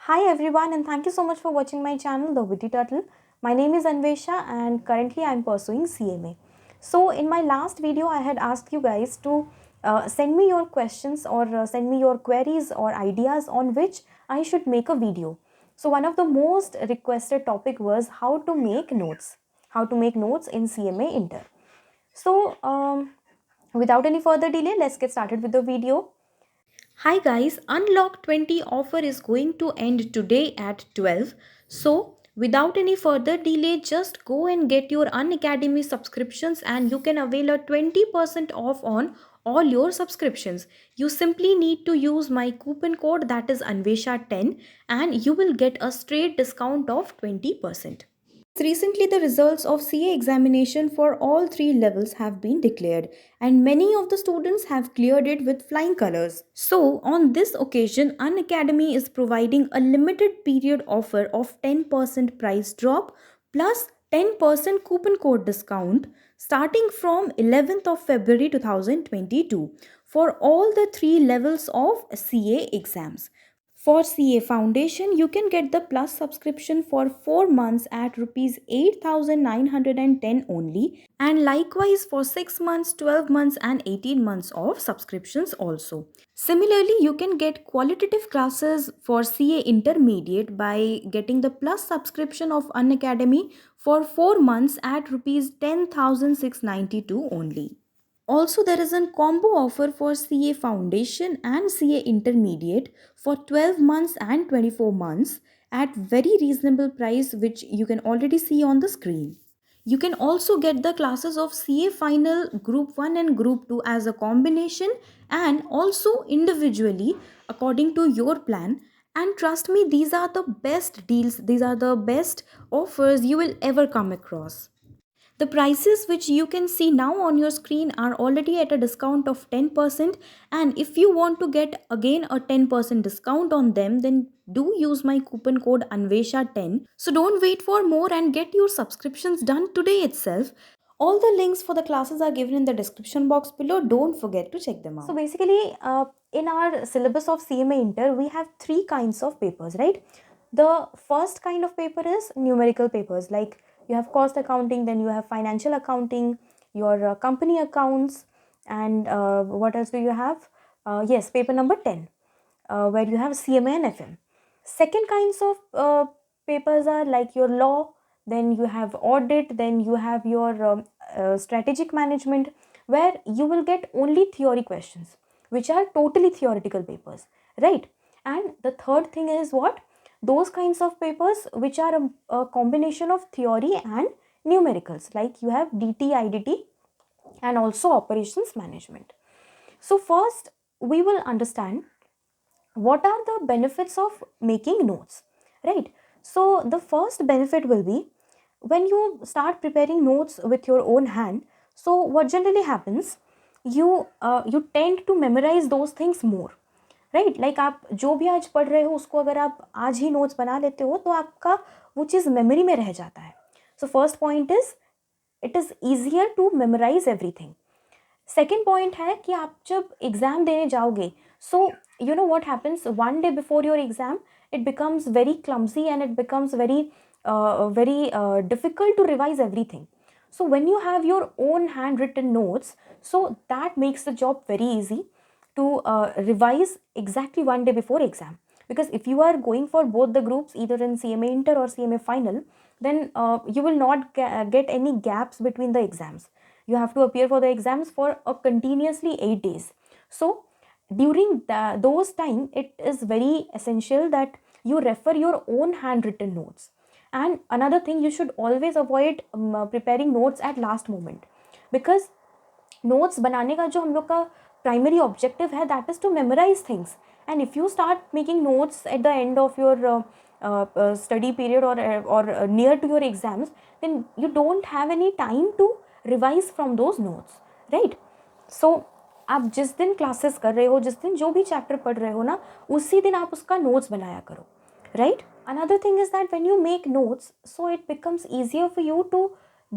Hi everyone, and thank you so much for watching my channel The Witty Turtle. My name is Anvesha and currently I am pursuing CMA. So in my last video I had asked you guys to send me your questions or send me your queries or ideas on which I should make a video. So one of the most requested topic was how to make notes. How to make notes in CMA Inter. So without any further delay, let's get started with the video. Hi guys, Unlock 20 offer is going to end today at 12. So, without any further delay, just go and get your Unacademy subscriptions and you can avail a 20% off on all your subscriptions. You simply need to use my coupon code, that is Anvesha10, and you will get a straight discount of 20%. Recently, the results of CA examination for all three levels have been declared, and many of the students have cleared it with flying colors. So, on this occasion, Unacademy is providing a limited period offer of 10% price drop plus 10% coupon code discount starting from 11th of February 2022 for all the three levels of CA exams. For CA Foundation, you can get the Plus subscription for 4 months at rupees 8,910 only, and likewise for 6 months, 12 months and 18 months of subscriptions also. Similarly, you can get qualitative classes for CA Intermediate by getting the Plus subscription of Unacademy for 4 months at rupees 10,692 only. Also, there is a combo offer for CA Foundation and CA Intermediate for 12 months and 24 months at very reasonable price, which you can already see on the screen. You can also get the classes of CA Final Group 1 and Group 2 as a combination and also individually according to your plan. And trust me, these are the best deals, these are the best offers you will ever come across. The prices which you can see now on your screen are already at a discount of 10%, and if you want to get again a 10% discount on them, then do use my coupon code Anvesha10. So don't wait for more and get your subscriptions done today itself. All the links for the classes are given in the description box below. Don't forget to check them out. So basically, in our syllabus of CMA Inter, we have three kinds of papers, right? The first kind of paper is numerical papers, like you have cost accounting, then you have financial accounting, your company accounts, and what else do you have? Yes, paper number 10, where you have CMA and FM. Second kinds of papers are like your law, then you have audit, then you have your strategic management, where you will get only theory questions, which are totally theoretical papers, right? And the third thing is what? Those kinds of papers which are a combination of theory and numericals, like you have DT, IDT, and also operations management. So first we will understand what are the benefits of making notes, right? So the first benefit will be when you start preparing notes with your own hand. So what generally happens, you tend to memorize those things more, right like आप जो भी आज पढ़ रहे हो उसको अगर आप आज ही नोट्स बना लेते हो तो आपका वो चीज़ मेमोरी में रह जाता है. So first point is it is easier to memorise everything. Second point है कि आप जब एग्ज़ाम देने जाओगे, so you know what happens one day before your exam, it becomes very clumsy and it becomes very difficult to revise everything. So when you have your own handwritten notes, so that makes the job very easy to revise exactly one day before exam. Because if you are going for both the groups, either in CMA Inter or CMA Final, then you will not get any gaps between the exams. You have to appear for the exams for a continuously 8 days. So during those time, it is very essential that you refer your own handwritten notes. And another thing, you should always avoid preparing notes at last moment, because notes बनाने का जो हम लोग का primary objective है, that is to memorise things. And if you start making notes at the end of your study period or near to your exams, then you don't have any time to revise from those notes, right? So आप जिस दिन classes कर रहे हो, जिस दिन जो भी चैप्टर पढ़ रहे हो ना, उसी दिन आप उसका नोट्स बनाया करो, right? Another thing is that when you make notes, so it becomes easier for you to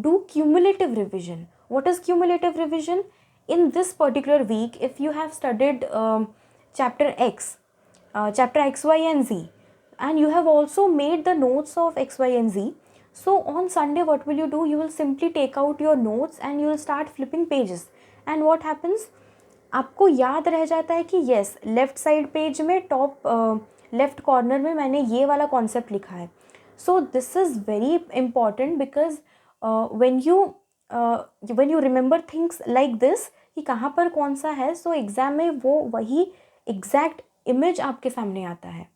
do cumulative revision. What is cumulative revision? In this particular week, if you have studied chapter X, chapter X, Y and Z, and you have also made the notes of X, Y and Z. So on Sunday what will you do? You will simply take out your notes and you will start flipping pages. And what happens? आपको याद रह जाता है कि yes, left side page में top left corner में मैंने ये वाला कॉन्सेप्ट लिखा है. So this is very important because when you remember things like this कि कहाँ पर कौन सा है, सो एग्ज़ाम में वो वही एग्जैक्ट इमेज आपके सामने आता है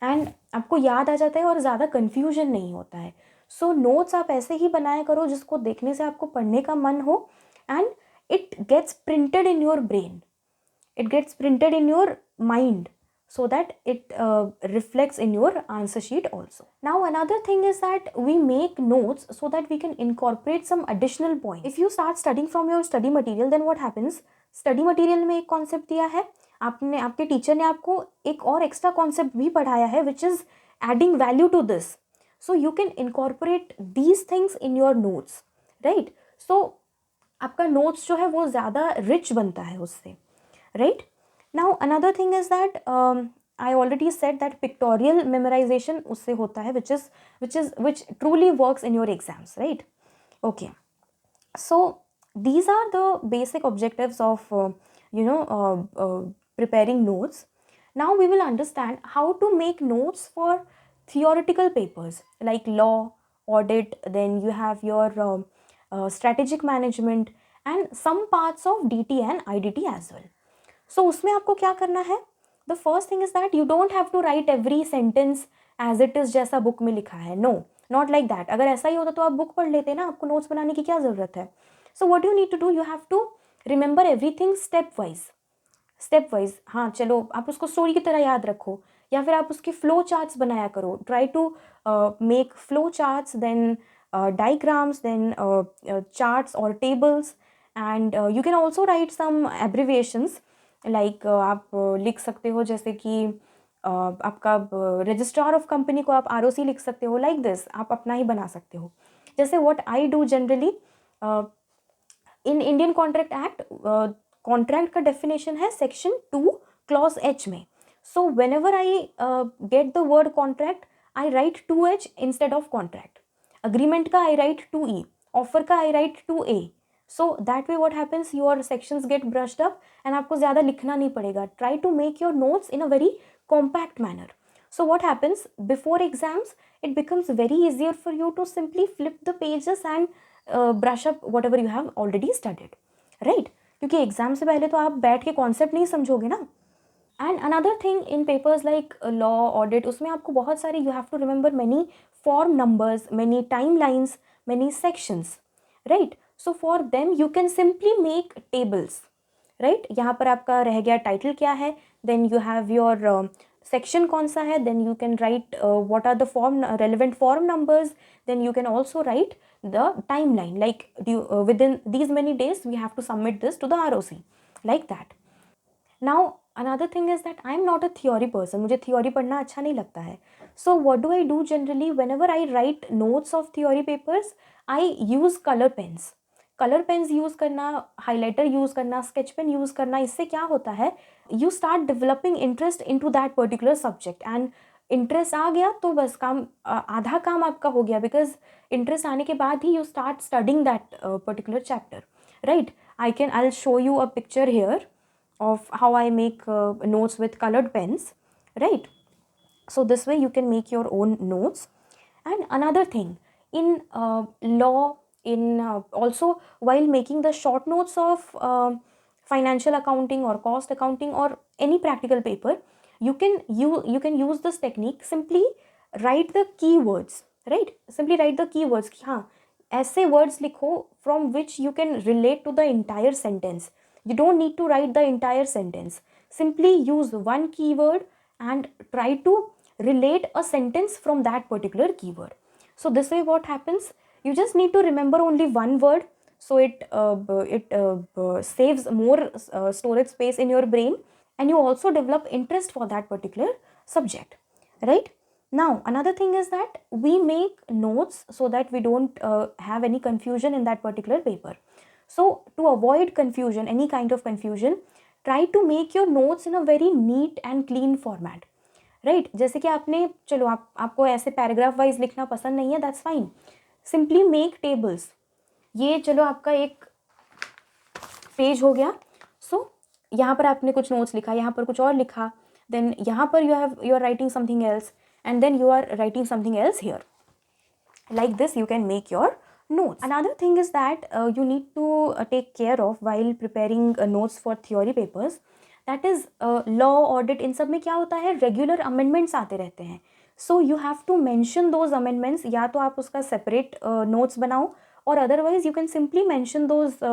एंड आपको याद आ जाता है और ज़्यादा कन्फ्यूजन नहीं होता है. सो नोट्स आप ऐसे ही बनाया करो जिसको देखने से आपको पढ़ने का मन हो and it gets printed in your brain, it gets printed in your mind so that it reflects in your answer sheet also. Now another thing is that we make notes so that we can incorporate some additional points. If you start studying from your study material, then what happens? Study material में एक concept दिया है, आपने आपके teacher ने आपको एक और एक्स्ट्रा कॉन्सेप्ट भी पढ़ाया है which is adding value to this. So you can incorporate these things in your notes, right? So आपका नोट्स जो है वो ज़्यादा रिच बनता है उससे, right. Now another thing is that I already said that pictorial memorisation उससे होता है which truly works in your exams, right? Okay, so these are the basic objectives of preparing notes. Now we will understand how to make notes for theoretical papers like law, audit, then you have your strategic management and some parts of DT and IDT as well. So उसमें आपको क्या करना है? The first thing is that you don't have to write every sentence as it is जैसा book में लिखा है. No, not like that. अगर ऐसा ही होता तो आप बुक पढ़ लेते ना, आपको नोट्स बनाने की क्या ज़रूरत है? So what you need to do, you have to remember everything step wise. हाँ चलो, आप उसको स्टोरी की तरह याद रखो या फिर आप उसके फ्लो चार्ट्स बनाया करो. Try to make flow charts, then diagrams, then charts or tables, and you can also write some abbreviations like आप लिख सकते हो जैसे कि आपका रजिस्ट्रार ऑफ कंपनी को आप ROC लिख सकते हो. लाइक दिस आप अपना ही बना सकते हो. जैसे what I do generally in Indian contract act, contract का डेफिनेशन है सेक्शन 2 क्लॉज H में. So whenever I get the word contract I write 2H instead of contract. Agreement का आई राइट 2E, ऑफर का I write 2A. So that way what happens, your sections get brushed up and आपको ज़्यादा लिखना नहीं पड़ेगा. Try to make your notes in a very compact manner. So what happens before exams, it becomes very easier for you to simply flip the pages and brush up whatever you have already studied, right? क्योंकि exam से पहले तो आप बैठ के concept नहीं समझोगे ना. And another thing in papers like law, audit, उसमें आपको बहुत सारे you have to remember many form numbers, many timelines, many sections, right? So for them you can simply make tables, right? यहाँ पर आपका रह गया title क्या है, then you have your section कौन सा है, then you can write what are the relevant form numbers, then you can also write the timeline like within these many days we have to submit this to the ROC, like that. Now another thing is that I am not a theory person, मुझे theory पढ़ना अच्छा नहीं लगता है. So what do I do generally? Whenever I write notes of theory papers, I use color pens. Color pens use करना, highlighter use करना, sketch pen use करना, इससे क्या होता है? You start developing interest into that particular subject and interest आ गया तो बस काम आधा काम आपका हो गया, because interest आने के बाद ही you start studying that particular chapter, right? I'll show you a picture here of how I make notes with colored pens, right? So this way you can make your own notes. And another thing, in law, in also while making the short notes of financial accounting or cost accounting or any practical paper, you can use this technique. Simply write the keywords, right? Simply write the keywords कि हाँ ऐसे words लिखो from which you can relate to the entire sentence. You don't need to write the entire sentence. Simply use one keyword and try to relate a sentence from that particular keyword. So this way what happens, you just need to remember only one word, so it saves more storage space in your brain, and you also develop interest for that particular subject, right? Now another thing is that we make notes so that we don't have any confusion in that particular paper. So to avoid confusion, any kind of confusion, try to make your notes in a very neat and clean format, right. जैसे कि आपने, चलो आपको ऐसे paragraph wise लिखना पसंद नहीं है, that's fine, simply make tables. ये चलो आपका एक पेज हो गया। सो यहाँ पर आपने कुछ नोट्स लिखा, यहाँ पर कुछ और लिखा, देन यहाँ पर you are writing something else, and then you are writing something else here. Like this you can make your notes. Another thing is that you need to take care of while preparing notes for theory papers. That is law, audit, इन सब में क्या होता है, regular amendments आते रहते हैं. So you have to mention those amendments. या तो आप उसका separate notes बनाओ, or otherwise you can simply mention those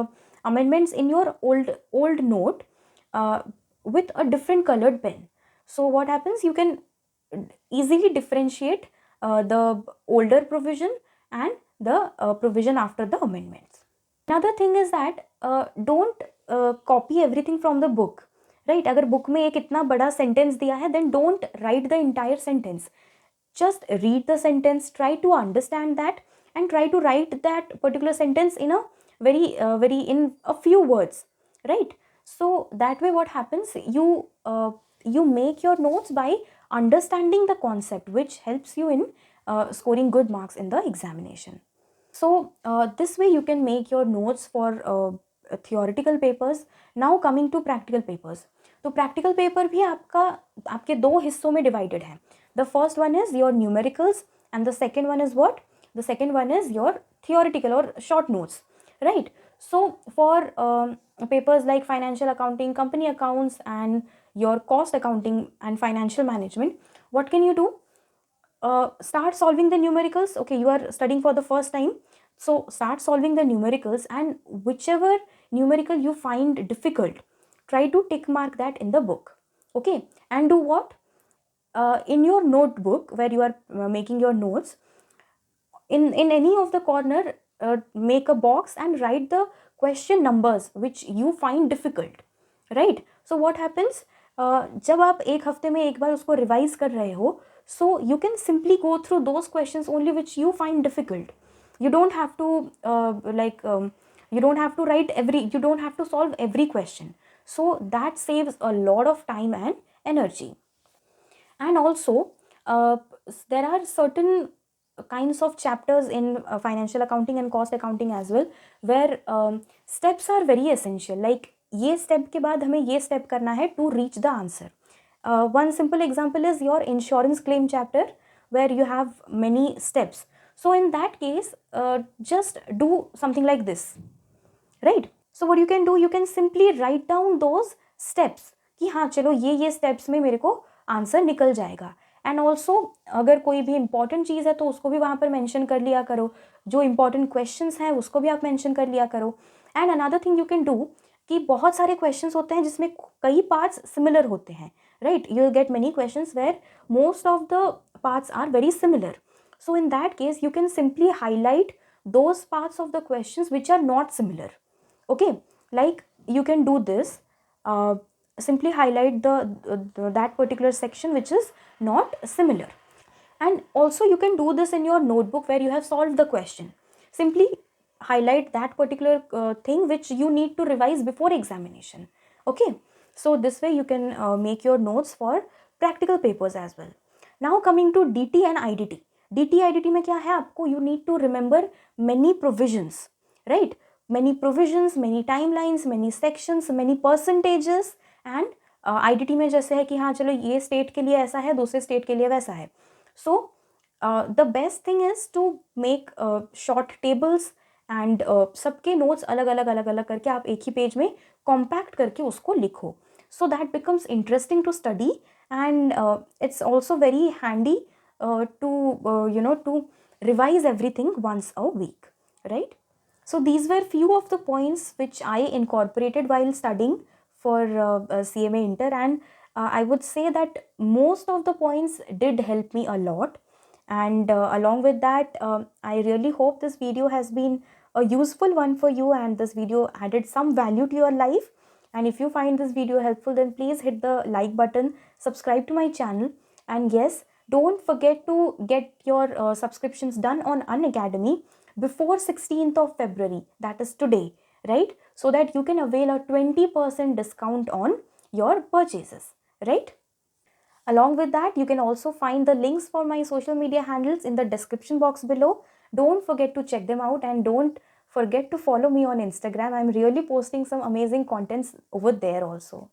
amendments in your old note with a different colored pen. So what happens, you can easily differentiate the older provision and the provision after the amendments. Another thing is that don't copy everything from the book, right? अगर book में एक इतना बड़ा sentence दिया है, then don't write the entire sentence. Just read the sentence, try to understand that, and try to write that particular sentence in a very in a few words, right? So that way what happens, you make your notes by understanding the concept, which helps you in scoring good marks in the examination. So this way you can make your notes for theoretical papers. Now coming to practical papers. तो practical paper भी आपके दो हिस्सों में divided है. The first one is your numericals and the second one is what? The second one is your theoretical or short notes, right? So for papers like financial accounting, company accounts, and your cost accounting and financial management, what can you do? Start solving the numericals. Okay, you are studying for the first time, so start solving the numericals, and whichever numerical you find difficult, try to tick mark that in the book. Okay, and do what? In your notebook where you are making your notes, in any of the corner, make a box and write the question numbers which you find difficult, right? So what happens, जब आप एक हफ्ते में एक बार उसको revise कर रहे हो, so you can simply go through those questions only which you find difficult. You don't have to you don't have to you don't have to solve every question. So that saves a lot of time and energy. And also there are certain kinds of chapters in financial accounting and cost accounting as well, where steps are very essential. Like ये step के बाद हमें ये step करना है to reach the answer. One simple example is your insurance claim chapter, where you have many steps. So in that case, just do something like this, right? So what you can do, you can simply write down those steps कि हाँ चलो ये steps में मेरे को answer निकल जाएगा. And also अगर कोई भी इंपॉर्टेंट चीज़ है तो उसको भी वहाँ पर मेंशन कर लिया करो, जो इंपॉर्टेंट क्वेश्चंस हैं उसको भी आप मेंशन कर लिया करो. And another thing you can do कि बहुत सारे क्वेश्चंस होते हैं जिसमें कई पार्ट्स सिमिलर होते हैं, right? You will get many questions where most of the parts are very similar. So in that case, you can simply highlight those parts of the questions which are not similar. Okay, like you can do this. Simply highlight that particular section which is not similar. And also you can do this in your notebook where you have solved the question. Simply highlight that particular thing which you need to revise before examination. Okay, so this way you can make your notes for practical papers as well. Now coming to DT and IDT. DT IDT में क्या है आपको, you need to remember many provisions, right? Many provisions, many timelines, many sections, many percentages. And IDT में जैसे है कि हाँ चलो ये स्टेट के लिए ऐसा है, दूसरे स्टेट के लिए वैसा है. So the best thing is to make short tables and सबके नोट्स अलग अलग करके आप एक ही पेज में कॉम्पैक्ट करके उसको लिखो. So that becomes interesting to study and it's also very handy to revise everything once a week, right? So these were few of the points which I incorporated while studying for CMA Inter, and I would say that most of the points did help me a lot. And along with that, I really hope this video has been a useful one for you and this video added some value to your life. And if you find this video helpful, then please hit the like button, subscribe to my channel, and yes, don't forget to get your subscriptions done on Unacademy before 16th of February, that is today, right? So that you can avail a 20% discount on your purchases, right? Along with that, you can also find the links for my social media handles in the description box below. Don't forget to check them out, and don't forget to follow me on Instagram. I'm really posting some amazing contents over there also.